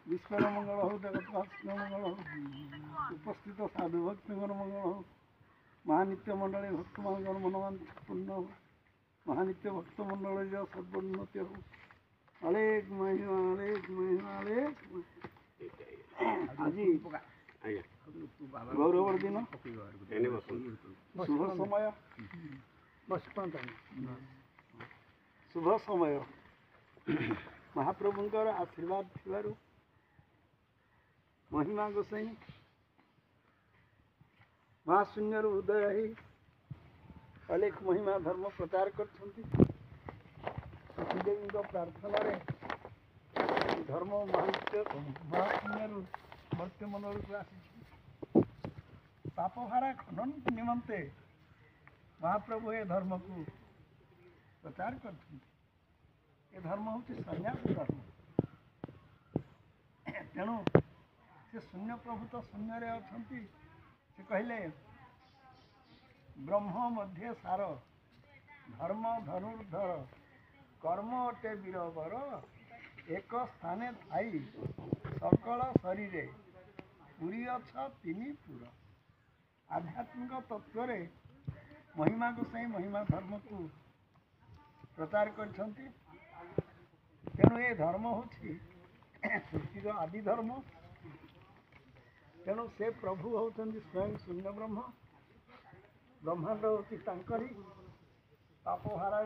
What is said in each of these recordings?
विश्वर मंगल हो, जगतवासी मंगल हो, उपस्थित साधु भक्त मंगल हो, महानित्य मंडली भक्त मान मनवांछपूर्ण हो, महानित्य भक्त मंडल सर्वोन्नति हो। अलेख महिमा अलेख महिमा अलेख आज गौरवर दिन शुभ समय शुभ समय महाप्रभुंकर आशीर्वाद थिबारु महिमा गोसाई महाशून्य उदय ही अलेख महिमा धर्म प्रचार कर प्रार्थना रे धर्म महानित्य महाशून्य मर्त्य मंडल को आसी पापहारा खनन निमंते महाप्रभु ए धर्म को प्रचार कर धर्म हूँ संन्यास धर्म। तेणु से शून्य प्रभु तो शून्य रे अछंती से कहले ब्रह्म मध्य सार धर्म धनुर्धर कर्म अटे वीरवर एक स्थाने थाई सकल शरीरे पुरी अछ तीनी पुर। आध्यात्मिक तत्व रे महिमा गोसाई महिमा धर्म को प्रचार करछंती। तेणु ये धर्म होछि सृष्टिर आदि धर्म। तेणु से प्रभु होचंदी स्वयं शून्य ब्रह्म। ब्रह्मांड होछि तांकरी पापहारा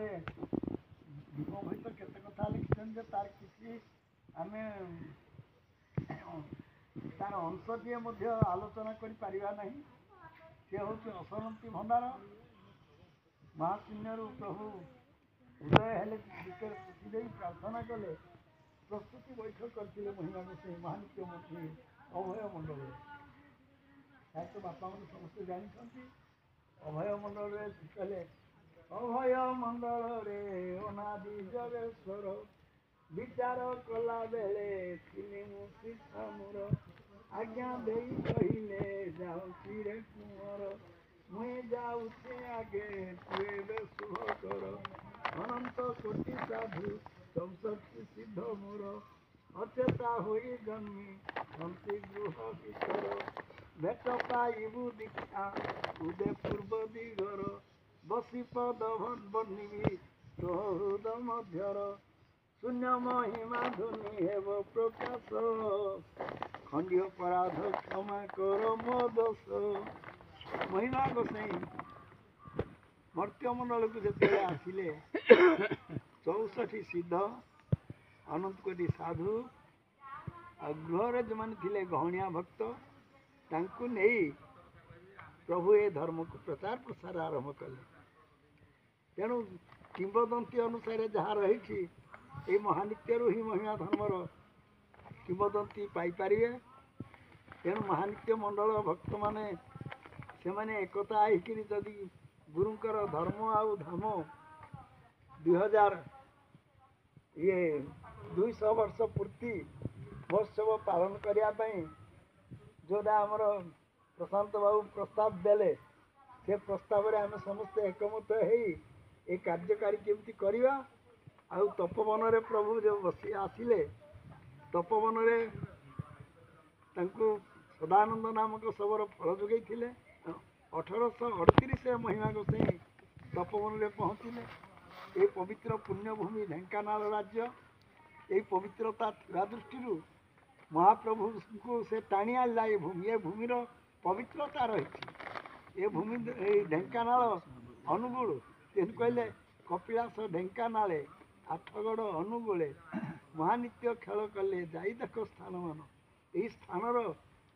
विभोहित केते कथा लिखिछन जे तार किसी आमे तार अंशटीए मध्य आलोचना करि पारिबा नहीं। से होछि असरंती भंडार महाशून्य प्रभु उदय हेले विकेट प्रार्थना कले प्रस्तुति बैठक करते महिमा गोसाई महानित्य मूर्ति अभय मंडल तो बापा मैंने समस्त जानते अभय मंडल कले अभय मंडल रे अनादि जगेश्वर विचार कला बेले थिले सीता मोर आज्ञा दे कहले जाऊँ रे कुंवर मुई जाऊे आगे तुए शुभ कर अनंत कोटि साधु संसक्ति सिद्ध मोर अचेता होई जन्मी शांति गृह भीतर भेट पाइबु दीक्षा उदय पूर्व दिगर बसी पद बनिबी हृद मध्यर शून्य महिमा धुनि हेब प्रकाश खंडीय अपराध क्षमा कर मो दोष। महिमा गोसाई मर्त्यमंडल को जिते आसिले 64 सिद्ध अनंत कोटि साधु गृह जो मैंने थे गहणिया भक्त तांकु नहीं प्रभु ए धर्म को प्रचार प्रसार आरंभ कले। तेणु किंवदंती अनुसार जहाँ रही ये महानित्य ही महिमा धर्मर किंवदंती पाइपर। तेणु महानित्य मंडल भक्त माने से माने एकता आईकरी जदि गुरुंकर धर्म आउ धाम 2000 ये 200 वर्ष पूर्ति महोत्सव पालन करने जोड़ा आमर प्रशांत बाबू प्रस्ताव देले से प्रस्ताव रे आम समस्ते एकमत हो कार्यकारी केमती करवा आउ तपोवन रे प्रभु जो बसी आसिले तपोवन रे तांकु सदानंद नामक शबर फल जोगे 1838 महिमा गोसाई तपोवन रे पहुँचले। ये पवित्र पुण्यभूमि ढेंकानाल राज्य ये पवित्रता थिबा दृष्टि महाप्रभु को से टाणी आला ये भूमिर पवित्रता रही। ये भूमि ढेंकानाल अनुगुल तेन कहले कपिलास ढेंकानाले आठगड़ अनुगुले महानित्य खेल कले जाई देख स्थान मान यही स्थानर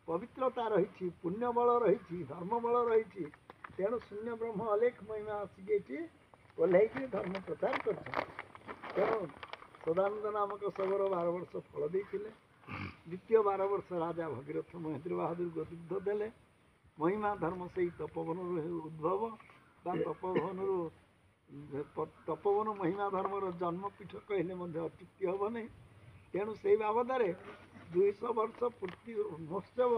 पवित्रता रही पुण्य बल रही धर्म बल रही। तेणु शून्य ब्रह्म अलेख महिमा आसिक ओह्लैक धर्म प्रचार कर। तेणु सदानंद नामक शबर 12 वर्ष फल देते द्वितीय 12 वर्ष राजा भगीरथ महेंद्र बहादुर गदुग्ध देले। महिमा धर्म से तपोवन उद्भव तपोवन तपोवन महिमा धर्मर जन्मपीठ कहले अत्युक्ति हम नहीं। तेणु से बाबद 200 वर्ष पूर्ति महोत्सव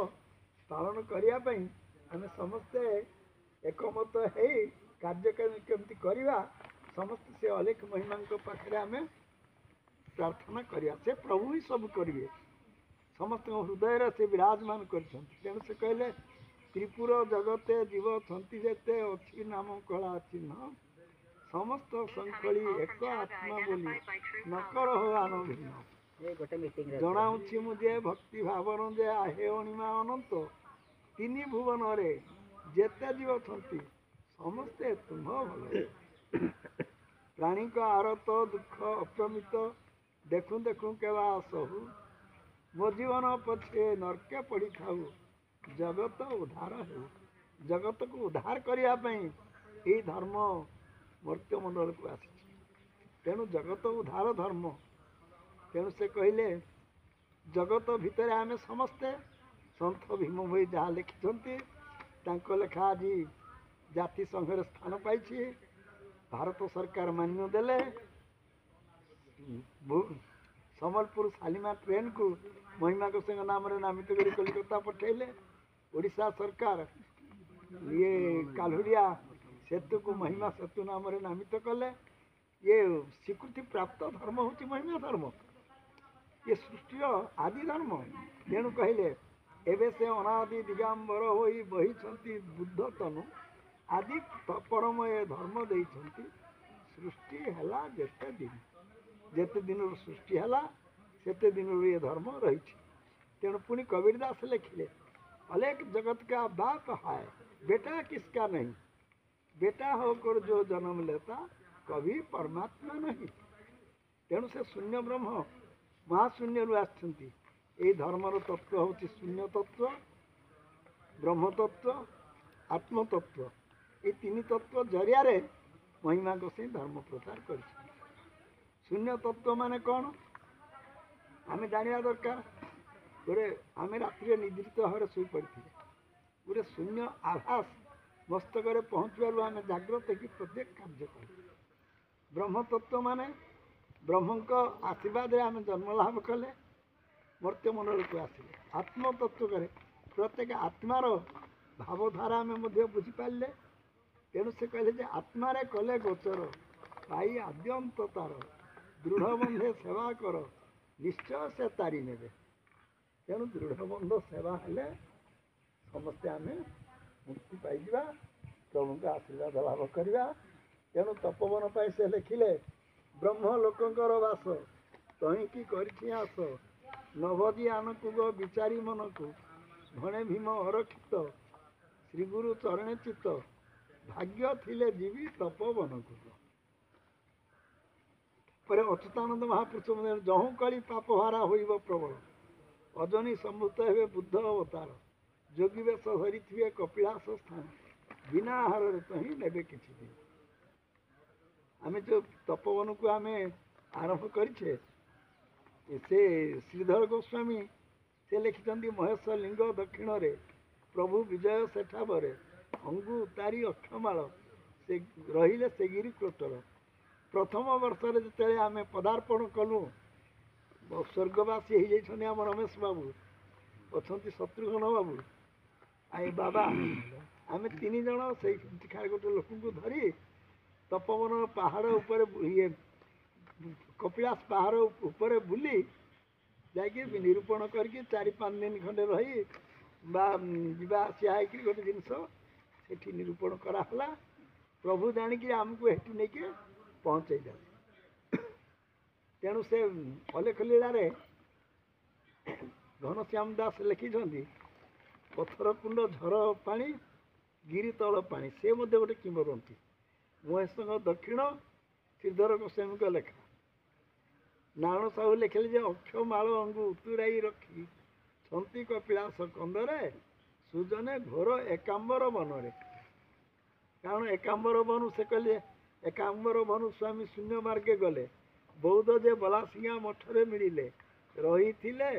पालन करने आम समस्ते एकमत हो कार्यक्रम केमती करवा समस्त से अलेख महिमा पाखे आम प्रार्थना करिया। से प्रभु ही सब करेंगे समस्त हृदय से विराजमान कर तेणु से कहले त्रिपुर जगते जीव छंती जेते अच्छी नाम कला चिन्ह समस्त संकली एक आत्मा बोली नकर हो आन भिन्न जनाऊँची मुझे भक्ति भावन जे आहे अणिमा अनंत तीन भुवन रे जेते जीव छंती समस्ते तुम्ह भल प्राणी का आरत दुख अप्रमित देखूँ देखूँ केवा सहु मो जीवन पछे नरके पड़ी खाऊ जगत उद्धार हो जगत को उद्धार करने यही धर्म मर्त्य मंडल को आसी तेणु जगत उद्धार धर्म तेणु से कहले जगत भितर आमे समस्ते संत भीम भाई जहाँ लिखिं लेखा आज जाति संघर स्थान पाई भारत सरकार मान्य देले सम्बलपुर शालीमार ट्रेन को महिमा गोसाई नाम नामित कर कलिकता पठेले ओडिशा सरकार ये कालुड़िया सेतु को महिमा सेतु नाम नामित कले ये स्वीकृति प्राप्त धर्म हूँ महिमा धर्म ये सृष्टि आदि धर्म तेणु कहले एवं से अनादि दिगंबर हो बही बुद्ध तनु आदि परम ये धर्म देइछंती सृष्टि हैला जेते दिन सृष्टि हैला सेते दिन ये धर्म रही तेणु पुणी कबीरदास लिखिले अलेख जगत का बाप है बेटा किसका नहीं बेटा होकर जो जन्म लेता कभी परमात्मा नहीं तेणु से शून्य ब्रह्म महाशून्य आसछंती ये धर्मर तत्व हूँ शून्य तत्व ब्रह्म तत्व आत्म तत्व ये तीन तत्व जरिया महिमा गोसाई धर्म प्रचार कर शून्य तत्व माने कौन आम जाना दरकार गोटे आम रात्रि निद्रित भाव शोई पड़ी गोटे शून्य आभास मस्तक पहुँचवार आम जाग्रत कि प्रत्येक कार्य कर ब्रह्म तत्व माने ब्रह्म आशीर्वाद आम जन्म लाभ कले मर्त्य मंडल को आसिले आत्म तत्व करे प्रत्येक आत्मार भावधारा आम बुझीपारे तेणु से कहले आत्मारे कले गोचर पाई आद्यंत तार दृढ़ बंधे सेवा कर निश्चय से तारी ने तेणु दृढ़ बंध सेवा हेले समस्ते आम मुक्ति पाइबा प्रभु का आशीर्वाद लाभ करवा तेणु तपोवन पाई से लिखिले ब्रह्म लोकंकर वास तही की करछि आस नवदी आनकुग विचारी मन को भणे भीम अरक्षित श्रीगुरु चरणे चित्त भाग्य थिले जीवी तपोवन को पर अच्युतानंद महापुरुष जहूँ कली पाप हारा होइब प्रबल अजनी सम्भूत हे बुद्ध अवतार जोगी वेश धरी थे कपिलास स्थान बिना आहार कहीं नेबे किछि दिन आम जो तपोवन को आम आरंभ करिछे से श्रीधर गोस्वामी से लिखिं महेश लिंग दक्षिण रे प्रभु विजय सेठावरे अंगु तारी अक्षमाल से रहिले से गिरी कोटर प्रथम वर्ष जो आम पदार्पण कलु स्वर्गवासी हो आम रमेश बाबू अच्छा शत्रुघ्न बाबू आई बाबा आम तीन जन से गोटे लोक को धरी तपोवन पहाड़ ऊपर ये कपिलास पहाड़ ऊपर बुली जाकि निरूपण करके 4-5 दिन खंडे रही बा आसिया गोटे जिनस से निरूपण कराला प्रभु जाणिकी आमको हेठी नहीं कि पहुँचे जाए तेणु से अलेख लीला घनश्याम दास लिखिं पथर कुंड झर पानी गिरी तल पानी से गोटे किंवदंती महेश दक्षिण श्रीधर गोस्वामी लेखा नारायण साहू लिखिले अक्षमाल अंगु उतुराई रखी छंती कपिलास कंदरे सुजने घोर एकांबर बनरे कारण एकांबर बनु से कहले एकांबर बनु स्वामी शून्य मार्गे गले बौद्ध जे बलासिंगा मठरे मिले रही थिले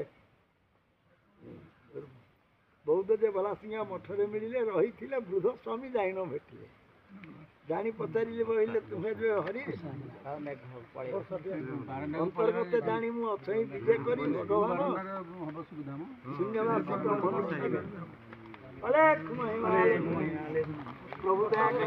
बौद्ध जे बलासिंगा मठरे मिले रही थिले वृद्ध स्वामी जाइन भेटिले जानी पचारे कहले तुम्हें जो हरि अंतर्गत जानी मु अच्छी विजय करी भगवान शून्यवासी अलेख महिमा प्रभु दया के